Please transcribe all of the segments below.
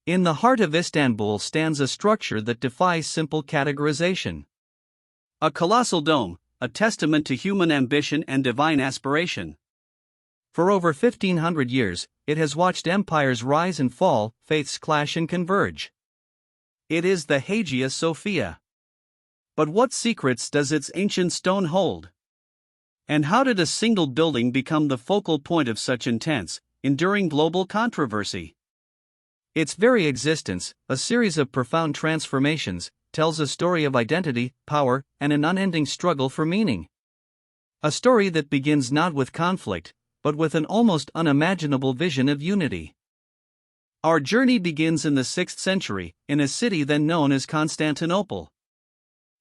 In the heart of Istanbul stands a structure that defies simple categorization. A colossal dome, a testament to human ambition and divine aspiration. For over 1500 years, it has watched empires rise and fall, faiths clash and converge. It is the Hagia Sophia. But what secrets does its ancient stone hold? And how did a single building become the focal point of such intense, enduring global controversy? Its very existence, a series of profound transformations, tells a story of identity, power, and an unending struggle for meaning. A story that begins not with conflict, but with an almost unimaginable vision of unity. Our journey begins in the 6th century, in a city then known as Constantinople.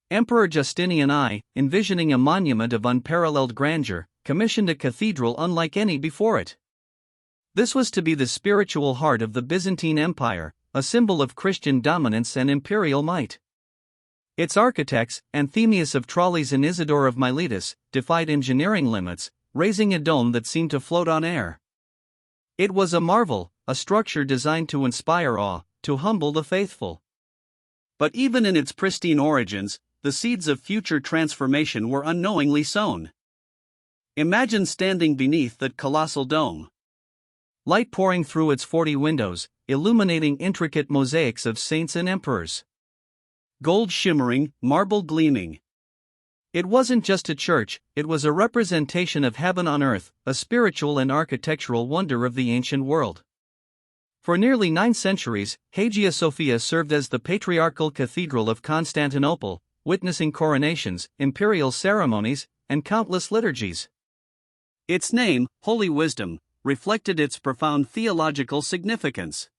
Emperor Justinian I, envisioning a monument of unparalleled grandeur, commissioned a cathedral unlike any before it. This was to be the spiritual heart of the Byzantine Empire, a symbol of Christian dominance and imperial might. Its architects, Anthemius of Tralles and Isidore of Miletus, defied engineering limits, raising a dome that seemed to float on air. It was a marvel, a structure designed to inspire awe, to humble the faithful. But even in its pristine origins, the seeds of future transformation were unknowingly sown. Imagine standing beneath that colossal dome. Light pouring through its 40 windows, illuminating intricate mosaics of saints and emperors. Gold shimmering, marble gleaming. It wasn't just a church, it was a representation of heaven on earth, a spiritual and architectural wonder of the ancient world. For nearly 9 centuries, Hagia Sophia served as the patriarchal cathedral of Constantinople, witnessing coronations, imperial ceremonies, and countless liturgies. Its name, Holy Wisdom, reflected its profound theological significance.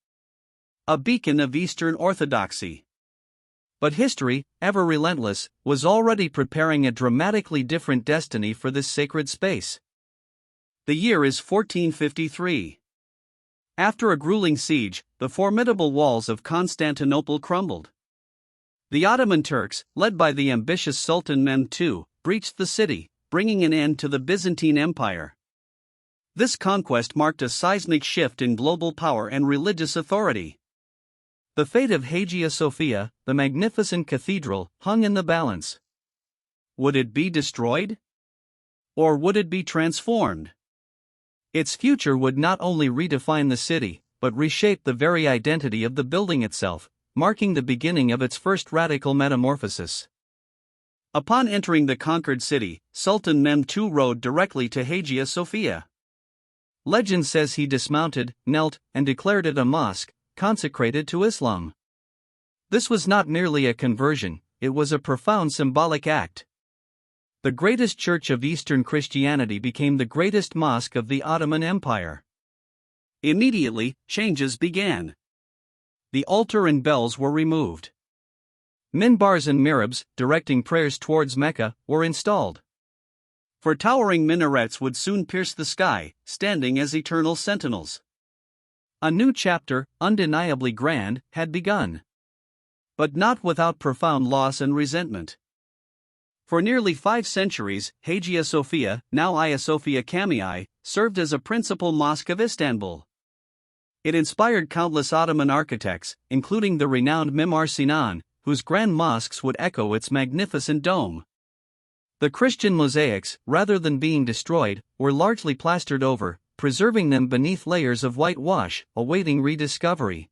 A beacon of Eastern orthodoxy. But history, ever relentless, was already preparing a dramatically different destiny for this sacred space. The year is 1453. After a grueling siege, the formidable walls of Constantinople crumbled. The Ottoman Turks, led by the ambitious Sultan Mehmed II, breached the city, bringing an end to the Byzantine Empire. This conquest marked a seismic shift in global power and religious authority. The fate of Hagia Sophia, the magnificent cathedral, hung in the balance. Would it be destroyed? Or would it be transformed? Its future would not only redefine the city, but reshape the very identity of the building itself, marking the beginning of its first radical metamorphosis. Upon entering the conquered city, Sultan Mehmed II rode directly to Hagia Sophia. Legend says he dismounted, knelt, and declared it a mosque, consecrated to Islam. This was not merely a conversion, it was a profound symbolic act. The greatest church of Eastern Christianity became the greatest mosque of the Ottoman Empire. Immediately, changes began. The altar and bells were removed. Minbars and mihrabs, directing prayers towards Mecca, were installed. For towering minarets would soon pierce the sky, standing as eternal sentinels. A new chapter, undeniably grand, had begun. But not without profound loss and resentment. For nearly 5 centuries, Hagia Sophia, now Hagia Sophia Camii, served as a principal mosque of Istanbul. It inspired countless Ottoman architects, including the renowned Mimar Sinan, whose grand mosques would echo its magnificent dome. The Christian mosaics, rather than being destroyed, were largely plastered over, preserving them beneath layers of whitewash, awaiting rediscovery.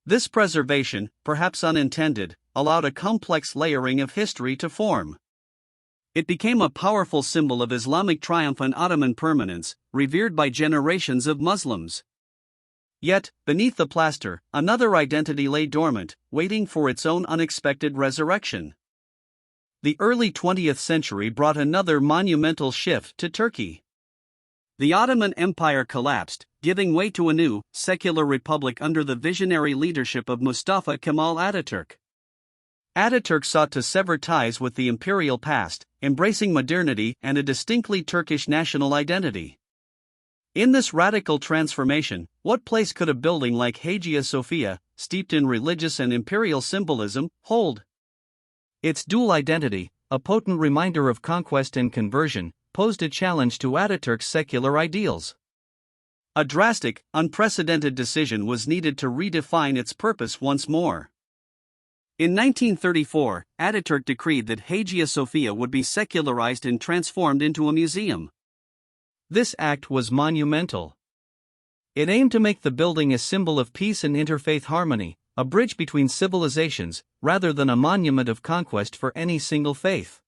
This preservation, perhaps unintended, allowed a complex layering of history to form. It became a powerful symbol of Islamic triumph and Ottoman permanence, revered by generations of Muslims. Yet, beneath the plaster, another identity lay dormant, waiting for its own unexpected resurrection. The early 20th century brought another monumental shift to Turkey. The Ottoman Empire collapsed, giving way to a new, secular republic under the visionary leadership of Mustafa Kemal Ataturk. Ataturk sought to sever ties with the imperial past, embracing modernity and a distinctly Turkish national identity. In this radical transformation, what place could a building like Hagia Sophia, steeped in religious and imperial symbolism, hold? Its dual identity, a potent reminder of conquest and conversion, posed a challenge to Ataturk's secular ideals. A drastic, unprecedented decision was needed to redefine its purpose once more. In 1934, Ataturk decreed that Hagia Sophia would be secularized and transformed into a museum. This act was monumental. It aimed to make the building a symbol of peace and interfaith harmony, a bridge between civilizations, rather than a monument of conquest for any single faith.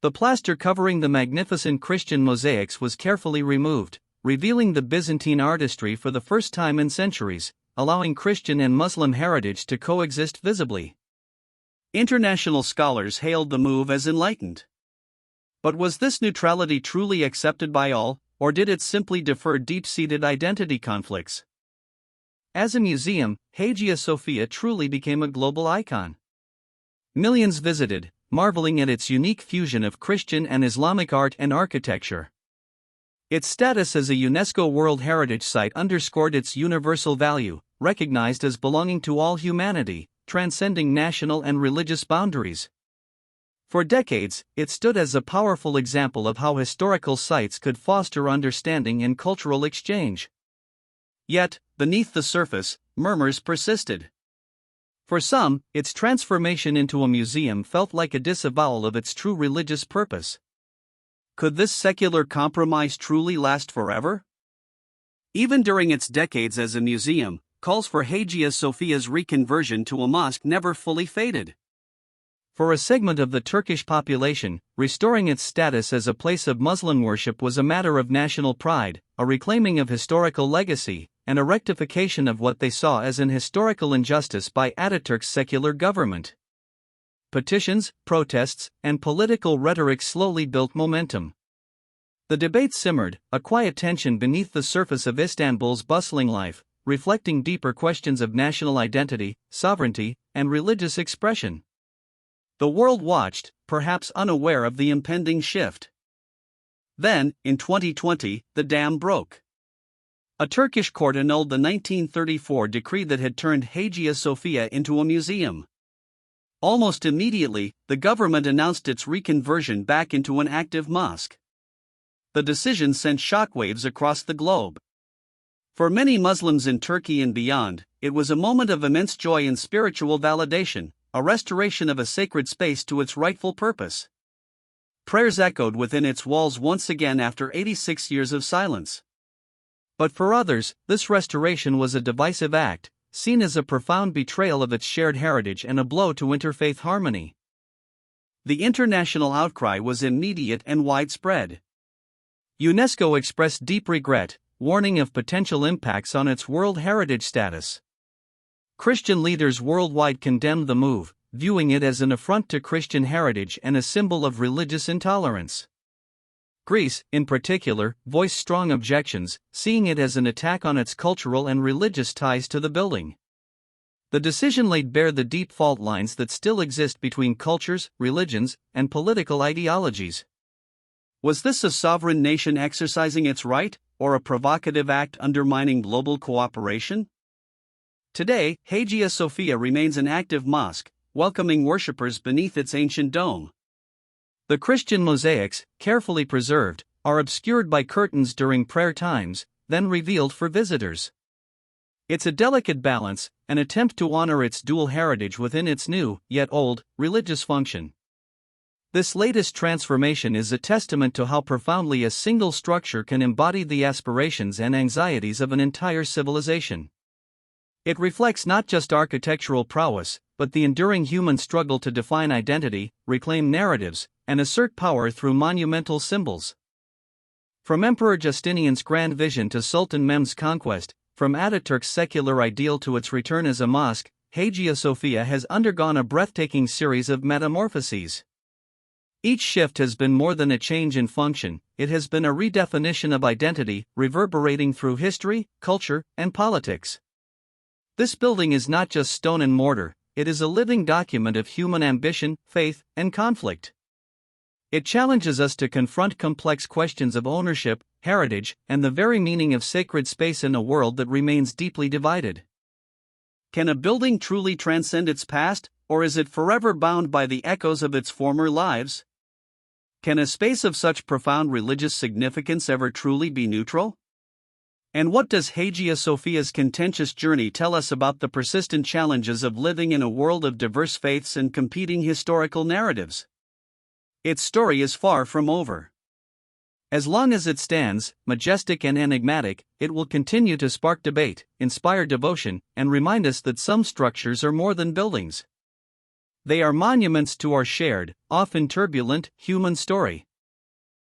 The plaster covering the magnificent Christian mosaics was carefully removed, revealing the Byzantine artistry for the first time in centuries, allowing Christian and Muslim heritage to coexist visibly. International scholars hailed the move as enlightened. But was this neutrality truly accepted by all, or did it simply defer deep-seated identity conflicts? As a museum, Hagia Sophia truly became a global icon. Millions visited, marveling at its unique fusion of Christian and Islamic art and architecture. Its status as a UNESCO World Heritage Site underscored its universal value, recognized as belonging to all humanity, transcending national and religious boundaries. For decades, it stood as a powerful example of how historical sites could foster understanding and cultural exchange. Yet, beneath the surface, murmurs persisted. For some, its transformation into a museum felt like a disavowal of its true religious purpose. Could this secular compromise truly last forever? Even during its decades as a museum, calls for Hagia Sophia's reconversion to a mosque never fully faded. For a segment of the Turkish population, restoring its status as a place of Muslim worship was a matter of national pride, a reclaiming of historical legacy, and a rectification of what they saw as an historical injustice by Ataturk's secular government. Petitions, protests, and political rhetoric slowly built momentum. The debate simmered, a quiet tension beneath the surface of Istanbul's bustling life, reflecting deeper questions of national identity, sovereignty, and religious expression. The world watched, perhaps unaware of the impending shift. Then, in 2020, the dam broke. A Turkish court annulled the 1934 decree that had turned Hagia Sophia into a museum. Almost immediately, the government announced its reconversion back into an active mosque. The decision sent shockwaves across the globe. For many Muslims in Turkey and beyond, it was a moment of immense joy and spiritual validation, a restoration of a sacred space to its rightful purpose. Prayers echoed within its walls once again after 86 years of silence. But for others, this restoration was a divisive act, seen as a profound betrayal of its shared heritage and a blow to interfaith harmony. The international outcry was immediate and widespread. UNESCO expressed deep regret, warning of potential impacts on its World Heritage status. Christian leaders worldwide condemned the move, viewing it as an affront to Christian heritage and a symbol of religious intolerance. Greece, in particular, voiced strong objections, seeing it as an attack on its cultural and religious ties to the building. The decision laid bare the deep fault lines that still exist between cultures, religions, and political ideologies. Was this a sovereign nation exercising its right, or a provocative act undermining global cooperation? Today, Hagia Sophia remains an active mosque, welcoming worshippers beneath its ancient dome. The Christian mosaics, carefully preserved, are obscured by curtains during prayer times, then revealed for visitors. It's a delicate balance, an attempt to honor its dual heritage within its new, yet old, religious function. This latest transformation is a testament to how profoundly a single structure can embody the aspirations and anxieties of an entire civilization. It reflects not just architectural prowess, but the enduring human struggle to define identity, reclaim narratives, and assert power through monumental symbols. From Emperor Justinian's grand vision to Sultan Mehmed's conquest, from Ataturk's secular ideal to its return as a mosque, Hagia Sophia has undergone a breathtaking series of metamorphoses. Each shift has been more than a change in function, it has been a redefinition of identity, reverberating through history, culture, and politics. This building is not just stone and mortar, it is a living document of human ambition, faith, and conflict. It challenges us to confront complex questions of ownership, heritage, and the very meaning of sacred space in a world that remains deeply divided. Can a building truly transcend its past, or is it forever bound by the echoes of its former lives? Can a space of such profound religious significance ever truly be neutral? And what does Hagia Sophia's contentious journey tell us about the persistent challenges of living in a world of diverse faiths and competing historical narratives? Its story is far from over. As long as it stands, majestic and enigmatic, it will continue to spark debate, inspire devotion, and remind us that some structures are more than buildings. They are monuments to our shared, often turbulent, human story.